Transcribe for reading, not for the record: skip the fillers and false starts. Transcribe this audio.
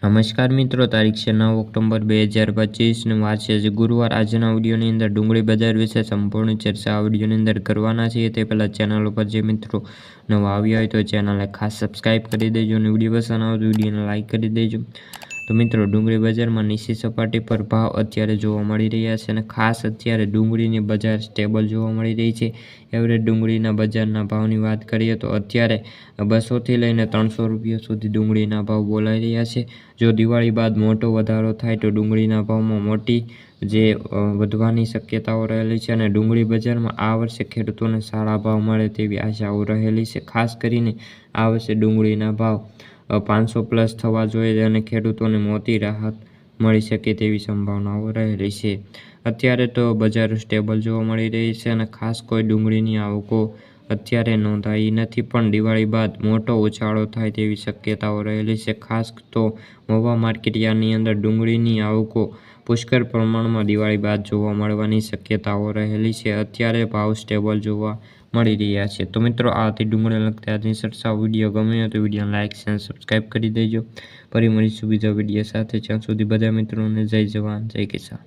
નમસ્કાર મિત્રો, તારીખ છે 9 ઓક્ટોબર 2025 વાર છે જે ગુરુવાર। આજના વિડીયોની અંદર ડુંગળી બજાર વિશે સંપૂર્ણ ચર્ચા આ વિડીયોની અંદર કરવાના છીએ। તે પહેલાં ચેનલ ઉપર જે મિત્રો નવા આવ્યા હોય તો ચેનલને ખાસ સબસ્ક્રાઈબ કરી દેજો અને વિડીયો પસંદ આવે તો વિડીયોને લાઇક કરી દેજો। તો મિત્રો, ડુંગળી બજારમાં નીચી સપાટી પર ભાવ અત્યારે જોવા મળી રહ્યા છે અને ખાસ અત્યારે ડુંગળીની બજાર સ્ટેબલ જોવા મળી રહી છે। એવરેજ ડુંગળીના બજારના ભાવની વાત કરીએ તો અત્યારે 200 થી લઈને 300 રૂપિયા સુધી ડુંગળીના ભાવ બોલાઈ રહ્યા છે। જો દિવાળી બાદ મોટો વધારો થાય તો ડુંગળીના ભાવમાં મોટી વધવાની શક્યતાઓ રહેલી છે અને ડુંગળી બજારમાં આ વર્ષે ખેડૂતોને સારા ભાવ મળે તેવી આશાઓ રહેલી છે। ખાસ કરીને આ વર્ષે ડુંગળીના ભાવ 500 પ્લસ થવા જોઈએ અને ખેડૂતોને મોટી રાહત મળી શકે તેવી સંભાવનાઓ રહેલી છે। અત્યારે તો બજાર સ્ટેબલ જોવા મળી રહી છે અને ખાસ કોઈ ડુંગળીની આવકો અત્યારે નોંધાઈ નથી, પણ દિવાળી બાદ મોટો ઉછાળો થાય તેવી શક્યતાઓ રહેલી છે। ખાસ તો મહુવા માર્કેટયાર્ડની અંદર ડુંગળીની આવકો પુષ્કળ પ્રમાણમાં દિવાળી બાદ જોવા મળવાની શક્યતાઓ રહેલી છે। અત્યારે ભાવ સ્ટેબલ જોવા મળી રહ્યા છે। તો મિત્રો, આ હતી ડુંગળીને લગતી આજની ચર્ચા। વિડીયો ગમ્યો તો વિડીયોને લાઇક અને સબસ્ક્રાઈબ કરી દેજો। ફરી મળીશું બીજા વિડીયો સાથે। ત્યાં સુધી બધા મિત્રોને જય જવાન જય કિસાન।